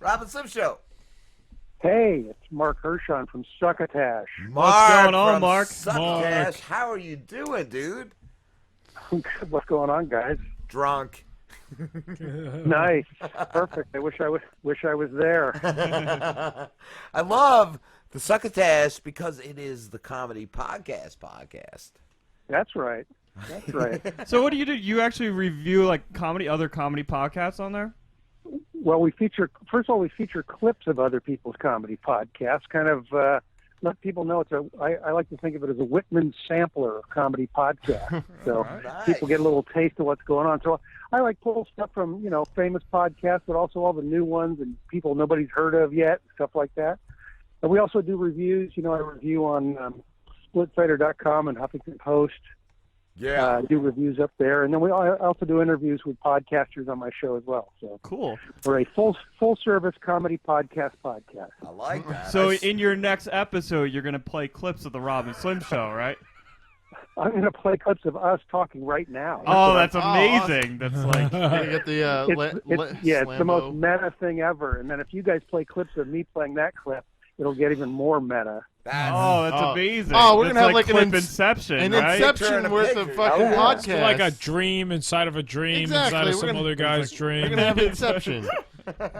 Robin Slim Show. Hey, it's Marc Hershon from Succotash. What's going on, Mark? Succotash, how are you doing, dude? What's going on, guys? Drunk. Nice, perfect. I wish I was there. I love the Succotash because it is the comedy podcast. That's right. That's right. So what do? You actually review like other comedy podcasts on there? Well, first of all, we feature clips of other people's comedy podcasts. Kind of let people know I like to think of it as a Whitman sampler of comedy podcasts. So Nice. people get a little taste of what's going on. So I like pull stuff from famous podcasts, but also all the new ones and people nobody's heard of yet, stuff like that. And we also do reviews. I review on SplitSider.com and Huffington Post. Yeah. Do reviews up there, and then I also do interviews with podcasters on my show as well. So Cool. we're a full service comedy podcast. I like that. So in your next episode, you're gonna play clips of the Robin Slim Show, right? I'm going to play clips of us talking right now. Oh, that's amazing. That's like You get the it's the most meta thing ever. And then if you guys play clips of me playing that clip, it'll get even more meta. that's amazing. Oh, we're That's gonna have like like clip an Inception, right? Inception worth of fucking yeah. podcast. It's like a dream inside of a dream Exactly. inside of We're some gonna- other guy's dream. We're gonna have Inception.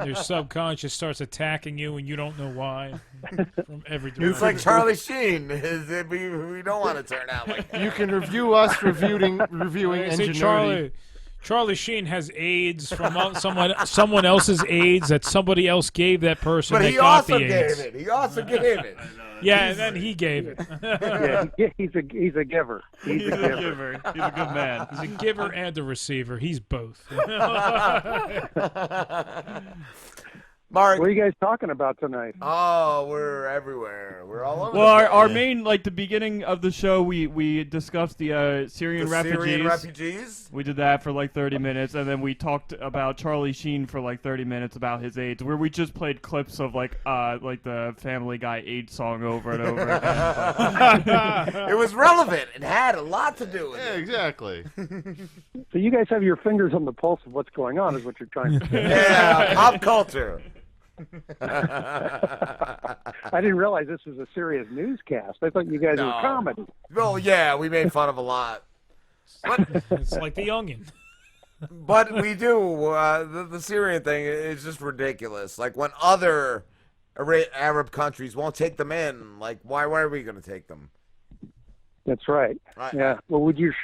Your subconscious starts attacking you and you don't know why. From every direction. It's like Charlie Sheen. We don't want to turn out like that. You can review us reviewing See, Ingenuity. Charlie Sheen has AIDS from someone else's AIDS that somebody else gave that person But that he got also the gave AIDS. it. He also gave it. Yeah, and then he gave it. Yeah, he's a giver. He's a giver. He's a good man. He's a giver and a receiver. He's both. Mark. What are you guys talking about tonight? Oh, we're everywhere. We're all over. Well, the place. our main, like the beginning of the show, we discussed the Syrian refugees. Syrian refugees. We did that for like 30 minutes, and then we talked about Charlie Sheen for like 30 minutes about his AIDS, where we just played clips of like the Family Guy AIDS song over and over again. It was relevant. It had a lot to do with Yeah, it. exactly. So you guys have your fingers on the pulse of what's going on, is what you're trying to say. Yeah, pop culture. I didn't realize this was a serious newscast. I thought you guys were comedy. Well, yeah, we made fun of a lot. It's like the Onion. But we do. The Syrian thing is just ridiculous. Like, when other Arab countries won't take them in, like, why are we going to take them? That's right. Yeah. Well, would your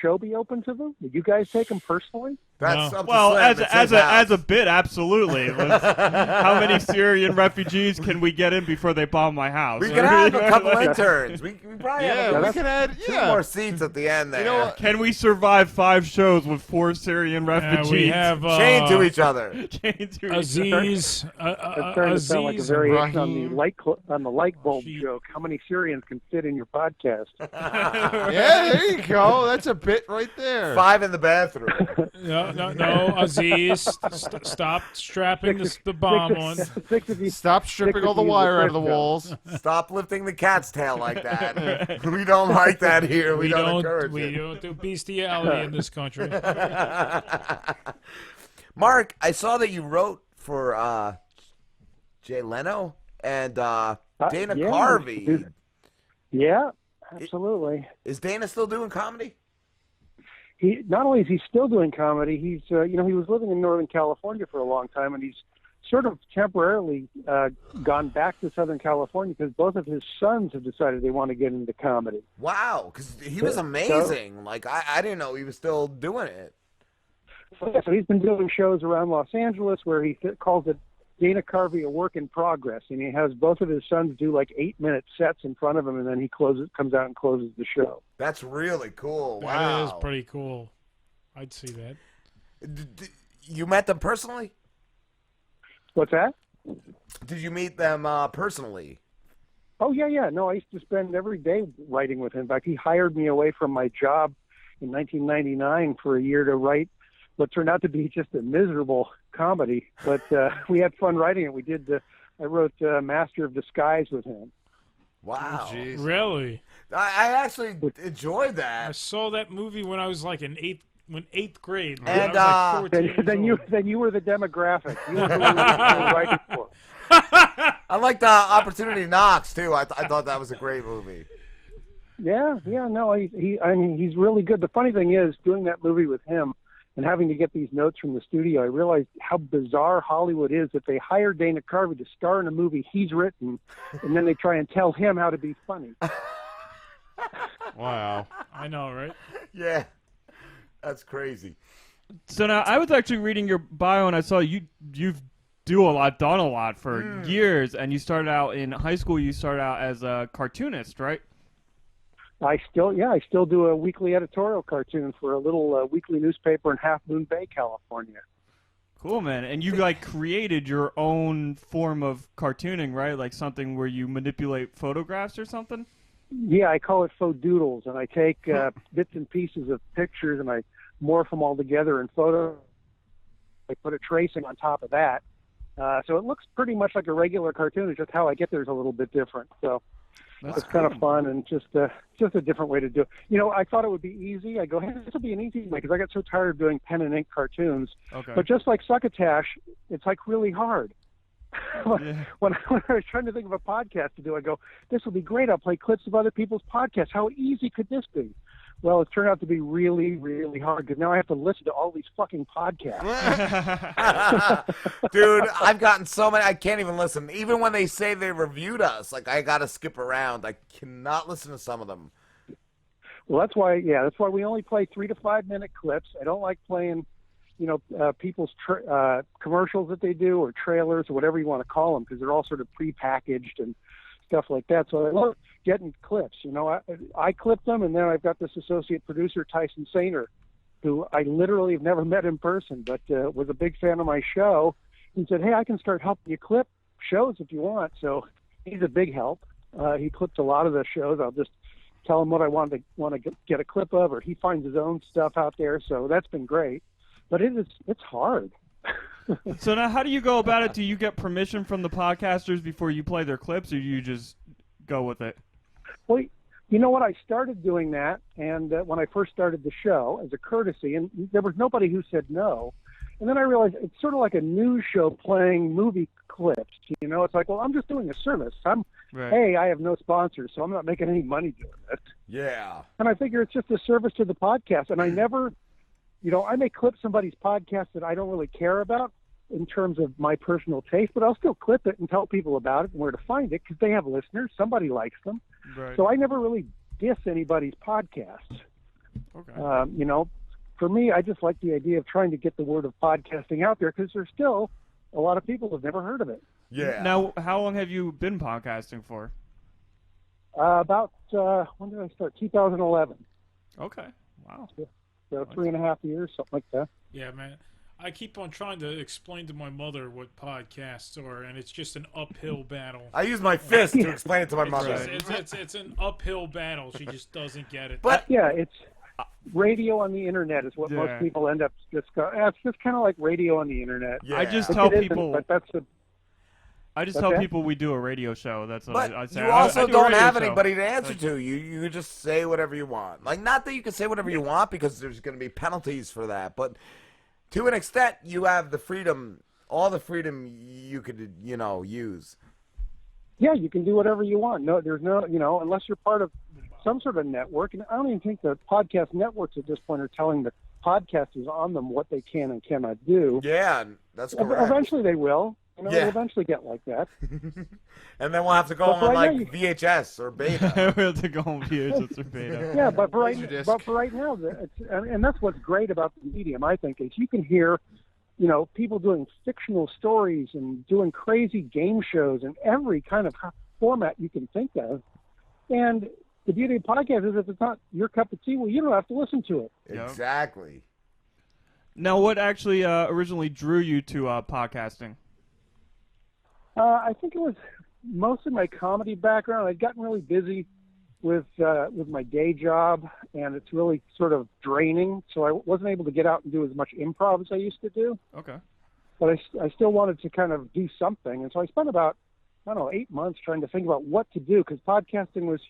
show be open to them? Would you guys take them personally? That's up to Well, Slim. It's his house. as a bit, absolutely. How many Syrian refugees can we get in before they bomb my house? We could have a couple interns. We probably have we can add two more seats at the end there. You know what? Can we survive 5 shows with 4 Syrian refugees? We have chained to each other. Chained to each other. Aziz. It's starting to sound like a variation on the Ibrahim. light bulb She- joke. How many Syrians can fit in your podcast? Yeah, there you go. That's a bit right there. 5 in the bathroom. No, Aziz. Stop strapping the bomb on. Six of you. Stop stripping Six all the of you wire out with of the Frisco. walls. Stop lifting the cat's tail like that. We don't like that here. We don't encourage We it. don't do bestiality in this country. Mark, I saw that you wrote for Jay Leno and Dana yeah, Carvey. Yeah, absolutely. Is Dana still doing comedy? He not only is he still doing comedy, he's he was living in Northern California for a long time, and he's sort of temporarily gone back to Southern California because both of his sons have decided they want to get into comedy. Wow, because he was amazing. Like, I didn't know he was still doing it. So he's been doing shows around Los Angeles where he calls it Dana Carvey a work in progress, and he has both of his sons do like 8-minute sets in front of him, and then he comes out and closes the show. That's really cool. That Wow. is pretty cool. I'd see that. You met them personally? What's that? Did you meet them personally? Oh, yeah. No, I used to spend every day writing with him. In fact, he hired me away from my job in 1999 for a year to write what turned out to be just a miserable comedy. But we had fun writing it. I wrote Master of Disguise with him. Wow. Jeez. Really? I actually enjoyed I that. saw that movie when I was like in when 8th grade. Man. And, I was like 14 years Then old. you were the demographic. You were the one that you were writing for. I like the Opportunity Knocks too. I thought that was a great movie. Yeah, no, I mean, he's really good. The funny thing is, doing that movie with him and having to get these notes from the studio, I realized how bizarre Hollywood is that they hire Dana Carvey to star in a movie he's written, and then they try and tell him how to be funny. Wow. I know, right? Yeah, that's crazy. So now I was actually reading your bio and I saw you've done a lot for years, and you started out in high school. You started out as a cartoonist, right? I still do a weekly editorial cartoon for a little weekly newspaper in Half Moon Bay, California. Cool, man. And you like created your own form of cartooning, right? Like something where you manipulate photographs or something? Yeah, I call it faux doodles, and I take bits and pieces of pictures and I morph them all together in photo. I put a tracing on top of that. So it looks pretty much like a regular cartoon. It's just how I get there is a little bit different. So That's it's kind of cool. fun and just a different way to do it. You know, I thought it would be easy. I go, hey, this will be an easy way because I got so tired of doing pen and ink cartoons. Okay. But just like Succotash, it's like really hard. Yeah. When I was trying to think of a podcast to do, I go, this will be great. I'll play clips of other people's podcasts. How easy could this be? Well, it turned out to be really, really hard because now I have to listen to all these fucking podcasts. Dude, I've gotten so many, I can't even listen. Even when they say they reviewed us, like, I gotta skip around. I cannot listen to some of them. Well, that's why we only play 3 to 5 minute clips. I don't like playing, people's commercials that they do or trailers or whatever you want to call them because they're all sort of prepackaged and stuff like that. So I love getting clips. I clip them, and then I've got this associate producer, Tyson Sainer, who I literally have never met in person, but was a big fan of my show. He said, hey, I can start helping you clip shows if you want. So he's a big help. He clips a lot of the shows. I'll just tell him what I want to get a clip of, or he finds his own stuff out there. So that's been great. But it's hard. So now how do you go about it? Do you get permission from the podcasters before you play their clips, or do you just go with it? Well, you know what? I started doing that, and when I first started the show as a courtesy, and there was nobody who said no. And then I realized it's sort of like a news show playing movie clips. It's like, well, I'm just doing a service. Right. Hey, I have no sponsors, so I'm not making any money doing it. Yeah. And I figure it's just a service to the podcast. And I never, I may clip somebody's podcast that I don't really care about in terms of my personal taste, but I'll still clip it and tell people about it and where to find it because they have listeners. Somebody likes them. Right. So I never really diss anybody's podcast. Okay. For me, I just like the idea of trying to get the word of podcasting out there because there's still a lot of people who have never heard of it. Yeah. Now, how long have you been podcasting for? About, when did I start? 2011. Okay. Wow. So 3.5 years, something like that. Yeah, man. I keep on trying to explain to my mother what podcasts are, and it's just an uphill battle. I use my fist to explain it to my mother. It's an uphill battle. She just doesn't get it. But Yeah, it's radio on the internet is what Yeah. most people end up just go. It's just kind of like radio on the internet. yeah. I just It tell isn't, people. but that's the. I just What's tell that? people we do a radio show. That's what But I say. you also I do a don't radio have show. anybody to answer to. You just say whatever you want. Like, not that you can say whatever you want because there's going to be penalties for that, but to an extent, you have the freedom, all the freedom you could, use. Yeah, you can do whatever you want. No, there's no, unless you're part of some sort of network. And I don't even think the podcast networks at this point are telling the podcasters on them what they can and cannot do. Yeah, that's correct. Eventually they will. Yeah. They'll eventually get like that. And then we'll have to go But on right like now you- VHS or beta. We have to go on VHS or beta. Yeah, but for Laserdisc. right now, and that's what's great about the medium, I think, is you can hear, people doing fictional stories and doing crazy game shows and every kind of format you can think of. And the beauty of podcast is if it's not your cup of tea, well, you don't have to listen to it. Exactly. Now, what actually originally drew you to podcasting? I think it was mostly my comedy background. I'd gotten really busy with my day job, and it's really sort of draining. So I wasn't able to get out and do as much improv as I used to do. Okay. But I still wanted to kind of do something, and so I spent about 8 months trying to think about what to do because podcasting was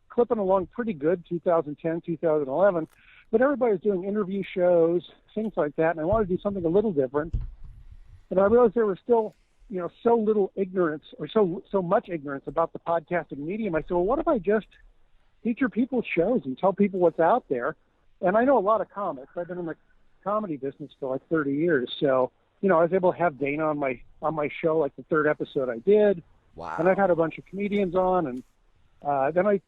clipping along pretty good 2010, 2011. but everybody was doing interview shows, things like that, and I wanted to do something a little different. And I realized there was still, so little ignorance, or so much ignorance about the podcasting medium. I said, well, what if I just feature people's shows and tell people what's out there? And I know a lot of comics. I've been in the comedy business for like 30 years, so I was able to have Dana on my show, like the third episode I did. Wow. And I've had a bunch of comedians on, and then I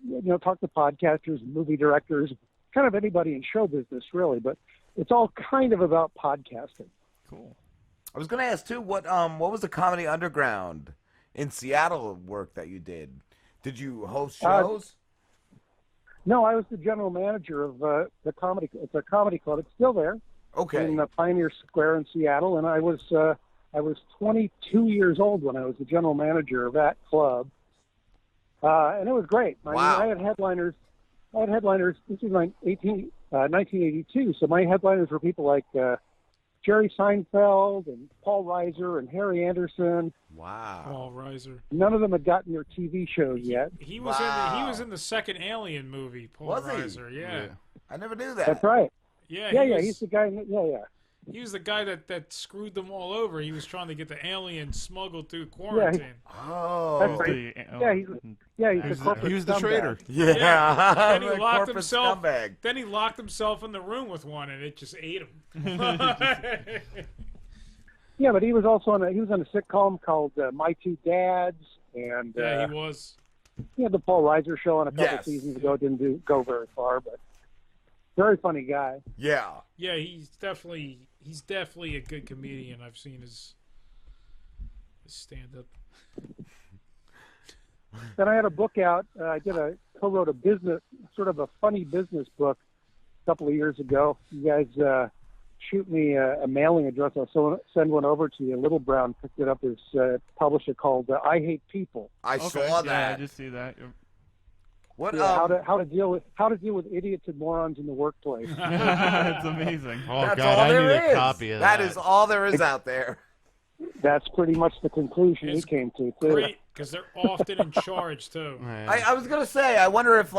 talk to podcasters, movie directors, kind of anybody in show business, really. But it's all kind of about podcasting. Cool. I was going to ask, too, what was the Comedy Underground in Seattle work that you did? Did you host shows? No, I was the general manager of the comedy. It's a comedy club. It's still there. Okay. In Pioneer Square in Seattle, and I was 22 years old when I was the general manager of that club, and it was great. Wow. I had headliners. This was 1982, so my headliners were people like Jerry Seinfeld and Paul Reiser and Harry Anderson. Wow. Paul Reiser. None of them had gotten their TV shows yet. He was Wow. he was in the second Alien movie. Paul Was he? Reiser. Yeah. I never knew that. That's right. Yeah. He's the guy. Yeah. He was the guy that screwed them all over. He was trying to get the alien smuggled through quarantine. Oh. That's right. He's a corporate He was the scumbag. traider. Yeah. Then he The locked corporate himself. scumbag. Then he locked himself in the room with one, and it just ate him. Yeah, but he was also on a sitcom called My Two Dads, and Yeah, he was. he had the Paul Reiser show on a couple Yes. seasons ago. It didn't go very far, but very funny guy. Yeah. Yeah, he's definitely a good comedian. I've seen his stand up. Then I had a book out. I co-wrote a business, sort of a funny business book a couple of years ago. You guys shoot me a mailing address. I'll send one over to you. Little Brown picked it up as publisher called I Hate People. I Okay. saw that. Yeah, I just see that. What? Yeah, how to deal with idiots and morons in the workplace. It's amazing. Oh, That's God, all I there need a is. copy of that. That is all there is out there. That's pretty much the conclusion It's he came to too. Great, because they're often in charge too. Man. I was gonna say, I wonder if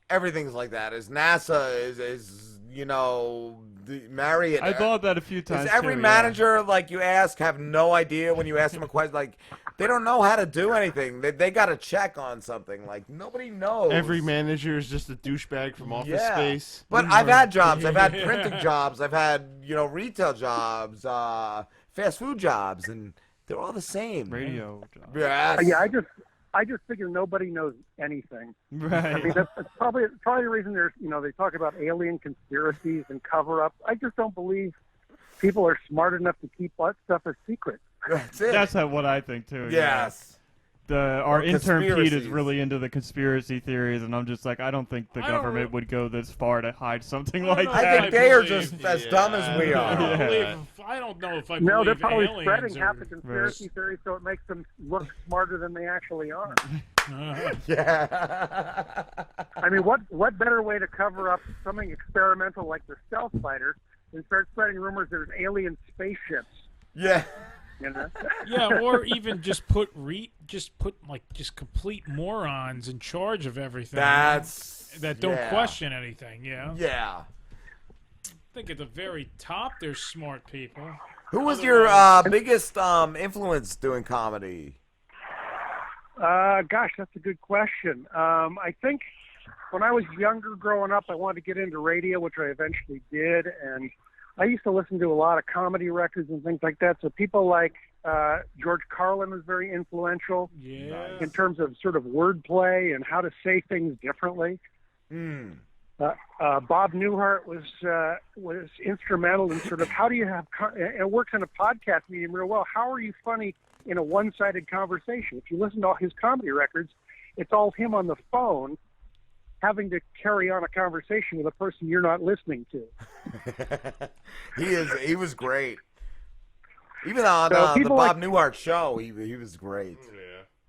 everything's like that. Is NASA is the Marriott? I thought that a few times. Does every too, manager you ask have no idea when you ask them a question? They don't know how to do anything. They got to check on something. Nobody knows. Every manager is just a douchebag from Office Yeah. Space. But I've had jobs. I've had printing jobs. I've had retail jobs, fast food jobs, and they're all the same. Radio job. Yes. Yeah, I just figure nobody knows anything. Right. I mean, that's probably the reason there's they talk about alien conspiracies and cover-up. I just don't believe people are smart enough to keep that stuff a secret. That's it. That's what I think too. Yes. Our Or intern Pete is conspiracies. really into the conspiracy theories, and I'm just like, I don't think the I don't government re- would go this far to hide something I don't like know. that. I think they are believe- just as dumb as we I are. don't, Yeah. I don't know if I No, they're believe probably aliens spreading half are- the conspiracy theories so it makes them look smarter than they actually are. Yeah. I mean, what better way to cover up something experimental like the stealth fighter than start spreading rumors there's alien spaceships? Yeah. Yeah, or even just put complete morons in charge of everything. That don't yeah. question anything. Yeah. Yeah. I think at the very top, there's smart people. Who was your biggest influence doing comedy? Gosh, that's a good question. I think when I was younger growing up, I wanted to get into radio, which I eventually did, and I used to listen to a lot of comedy records and things like that. So people like George Carlin was very influential Yeah. in terms of sort of wordplay and how to say things differently. Hmm. Bob Newhart was instrumental in sort of how do you have it works in a podcast medium real well. How are you funny in a one-sided conversation? If you listen to all his comedy records, it's all him on the phone having to carry on a conversation with a person you're not listening to. He was great. Even on So the people Bob Newhart show, he was great.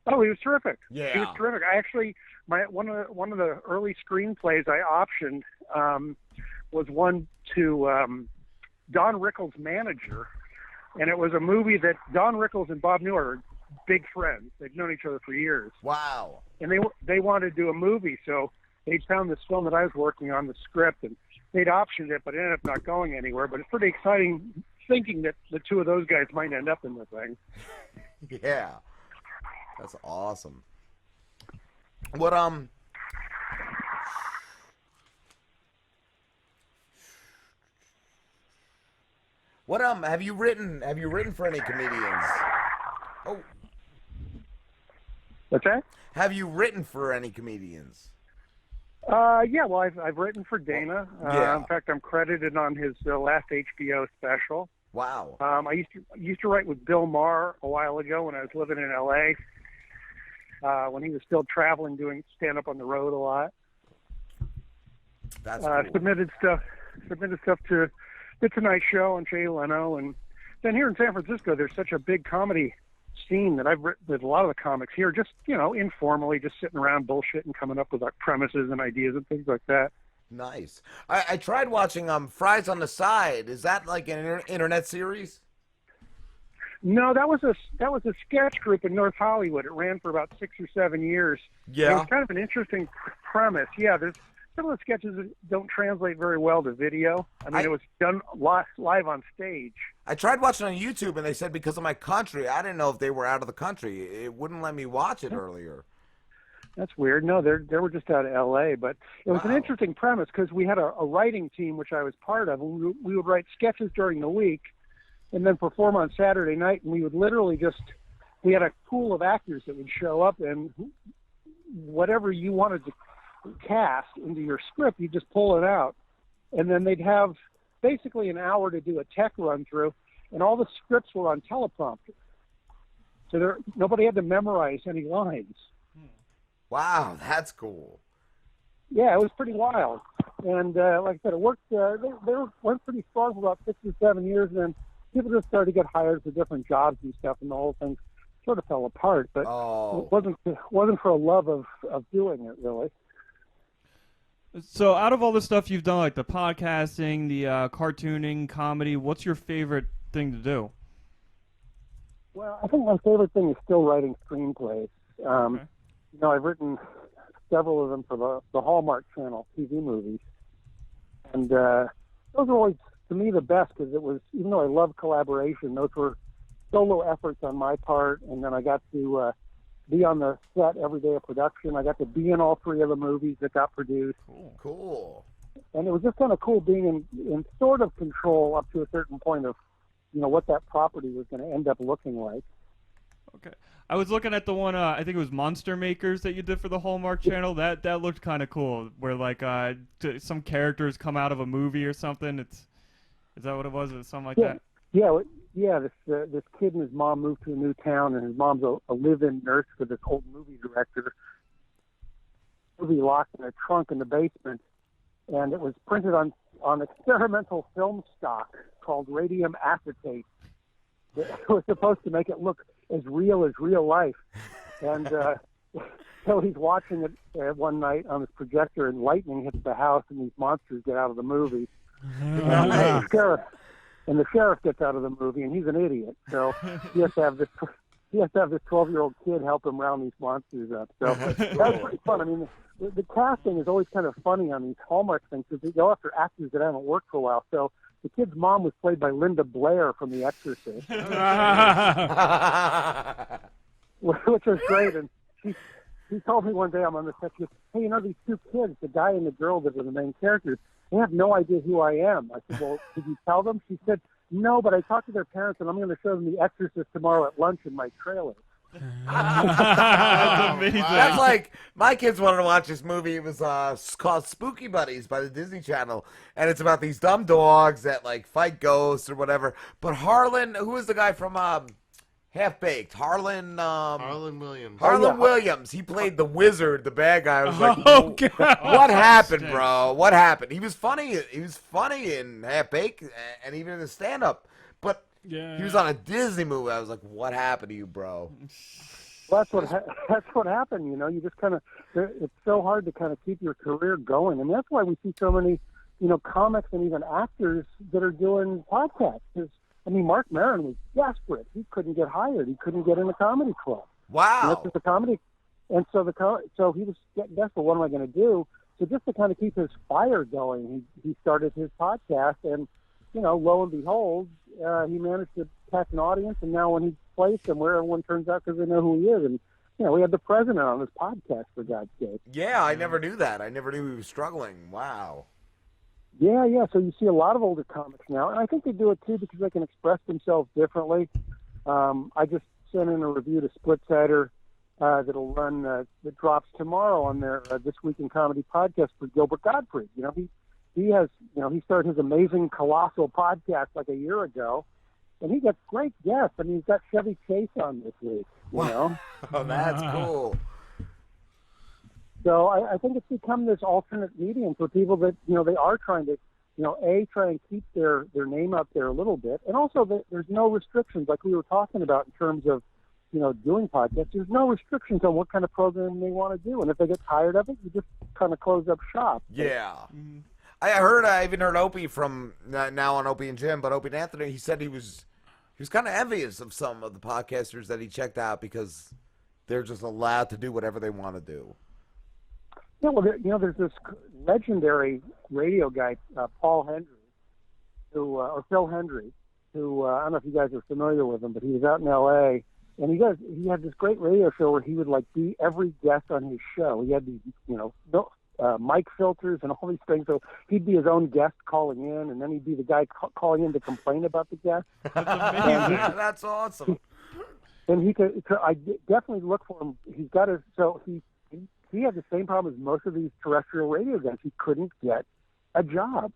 Oh, he was terrific. Yeah. He was terrific. I actually, one of the early screenplays I optioned was one to Don Rickles' Manager, and it was a movie that Don Rickles and Bob Newhart are big friends. They've known each other for years, Wow. and they wanted to do a movie, so they found this film that I was working on, the script, and they'd optioned it, but it ended up not going anywhere. But it's pretty exciting thinking that the two of those guys might end up in the thing. Yeah, that's awesome. What have you written for any comedians? Oh, What's that? have you written for any comedians? Yeah, well, I've written for Dana. Yeah. In fact, I'm credited on his last HBO special. Wow. I used to write with Bill Maher a while ago when I was living in LA. When he was still traveling, doing stand up on the road a lot. That's cool. Submitted stuff to The Tonight Show and Jay Leno, and then here in San Francisco, there's such a big comedy scene that I've written with a lot of the comics here, just informally, just sitting around bullshitting, coming up with like premises and ideas and things like that. Nice. I tried watching Fries on the Side. Is that like an internet series? No, that was a sketch group in North Hollywood. It ran for about 6 or 7 years. Yeah. It was kind of an interesting premise. Yeah, there's some of the sketches that don't translate very well to video. I mean, it was done live on stage. I tried watching on YouTube, and they said because of my country, I didn't know if they were out of the country. It wouldn't let me watch it earlier. That's weird. No, they were just out of L.A., but it was an interesting premise because we had a writing team, which I was part of, and we would write sketches during the week and then perform on Saturday night, and we would literally we had a pool of actors that would show up, and whatever you wanted to cast into your script, you just pull it out. And then they'd have basically an hour to do a tech run through, and all the scripts were on teleprompter. So nobody had to memorize any lines. Wow, that's cool. Yeah, it was pretty wild. And like I said, it worked. They went pretty strong for about 6 or 7 years, and then people just started to get hired for different jobs and stuff, and the whole thing sort of fell apart. But it wasn't for a love of doing it, really. So out of all the stuff you've done, like the podcasting, the cartooning, comedy, what's your favorite thing to do? Well, I think my favorite thing is still writing screenplays. Okay. I've written several of them for the Hallmark Channel TV movies. And those are always, to me, the best because it was, even though I love collaboration, those were solo efforts on my part. And then I got to be on the set every day of production. I got to be in all 3 of the movies that got produced. Cool. And it was just kind of cool being in sort of control up to a certain point of, what that property was going to end up looking like. Okay. I was looking at the one, I think it was Monster Makers that you did for the Hallmark Channel. That looked kind of cool, where like some characters come out of a movie or something. Is that what it was? Or something like that? Yeah. This kid and his mom moved to a new town, and his mom's a live-in nurse for this old movie director. Movie locked in a trunk in the basement, and it was printed on experimental film stock called radium acetate. It was supposed to make it look as real life. And so he's watching it one night on his projector, and lightning hits the house, and these monsters get out of the movie. And the sheriff gets out of the movie, and he's an idiot. So he has to have this 12-year-old kid help him round these monsters up. So that's pretty fun. I mean, the casting is always kind of funny on these Hallmark things because they go after actors that haven't worked for a while. So the kid's mom was played by Linda Blair from The Exorcist, which was great. And she told me one day, I'm on the set, she goes, hey, these 2 kids, the guy and the girl that are the main characters, they have no idea who I am. I said, well, did you tell them? She said, no, but I talked to their parents, and I'm going to show them The Exorcist tomorrow at lunch in my trailer. That's amazing. That's like my kids wanted to watch this movie. It was called Spooky Buddies by the Disney Channel, and it's about these dumb dogs that like fight ghosts or whatever. But Harlan, who is the guy from Half Baked? Harlan Williams. Harlan Williams. He played the wizard, the bad guy. I was like, God. what happened, bro? What happened? He was funny. He was funny in Half Baked and even in the stand-up. But Yeah. he was on a Disney movie. I was like, what happened to you, bro? Well, that's what happened. You just kind of, it's so hard to kind of keep your career going, and that's why we see so many, comics and even actors that are doing podcasts. 'Cause, Mark Maron was desperate. He couldn't get hired. He couldn't get in the comedy club. Wow. And that's just the comedy. And so he was getting desperate. What am I going to do? So just to kind of keep his fire going, he started his podcast, and lo and behold, he managed to catch an audience. And now when he plays somewhere, everyone turns out because they know who he is. And we had the president on this podcast, for God's sake. Yeah, I never knew that. I never knew he was struggling. Wow. Yeah. So you see a lot of older comics now, and I think they do it too because they can express themselves differently. I just sent in a review to Splitsider that'll run that drops tomorrow on their This Week in Comedy podcast for Gilbert Gottfried. He has he started his amazing colossal podcast like a year ago, and he gets great guests. I mean, he's got Chevy Chase on this week. Oh, that's cool. So I think it's become this alternate medium for people that, they are trying to, try and keep their name out there a little bit. And also that there's no restrictions like we were talking about in terms of, doing podcasts. There's no restrictions on what kind of program they want to do. And if they get tired of it, you just kind of close up shop. Yeah. Mm-hmm. I even heard Opie from, now on Opie and Jim, but Opie and Anthony, he said he was kind of envious of some of the podcasters that he checked out because they're just allowed to do whatever they want to do. Yeah, well, there's this legendary radio guy, Paul Hendry, or Phil Hendry, who I don't know if you guys are familiar with him, but he was out in L.A. and he had this great radio show where he would be every guest on his show. He had these mic filters and all these things, so he'd be his own guest calling in, and then he'd be the guy calling in to complain about the guest. That's amazing. That's awesome. And I definitely look for him. He's got he had the same problem as most of these terrestrial radio guys. He couldn't get a job.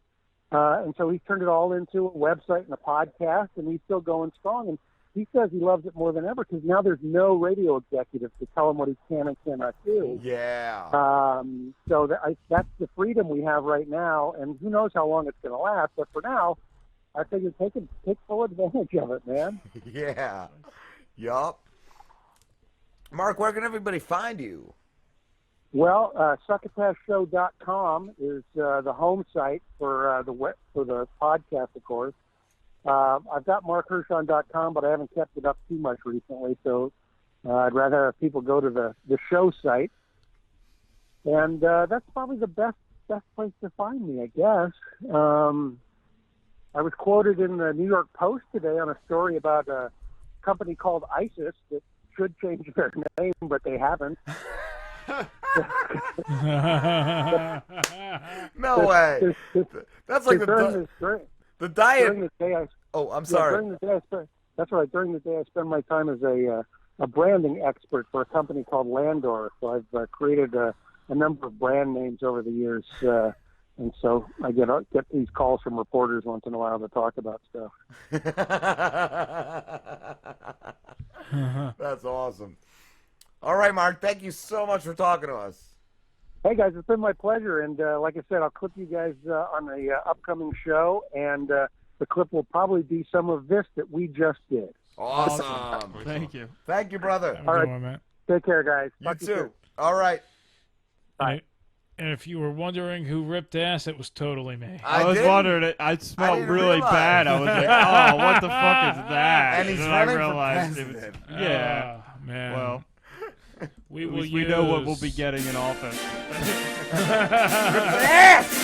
And so he turned it all into a website and a podcast, and he's still going strong. And he says he loves it more than ever because now there's no radio executive to tell him what he can and cannot do. Yeah. So that's the freedom we have right now, and who knows how long it's going to last. But for now, I figure take full advantage of it, man. Yeah. Yup. Mark, where can everybody find you? Well, succotashshow.com is the home site for the podcast, of course. I've got markhershon.com, but I haven't kept it up too much recently, so I'd rather have people go to the show site. And that's probably the best place to find me, I guess. I was quoted in the New York Post today on a story about a company called ISIS that should change their name, but they haven't. No way. That's like the diet. During the day I'm sorry. During the day that's right. During the day, I spend my time as a branding expert for a company called Landor. So I've created a number of brand names over the years, and so I get these calls from reporters once in a while to talk about stuff. That's awesome. All right, Mark, thank you so much for talking to us. Hey, guys, it's been my pleasure. And like I said, I'll clip you guys on the upcoming show, and the clip will probably be some of this that we just did. Awesome. Thank you. Thank you, brother. All right. One, man. Take care, guys. You Talk to too. soon. All right. Bye. And if you were wondering who ripped ass, it was totally me. I was didn't- wondering it. I smelled didn't really realize. bad. I was like, oh, what the fuck is that? And he's then running I for realized it was, president. yeah. Oh, man. Well, we at will least we know what we'll be getting in office. Ass!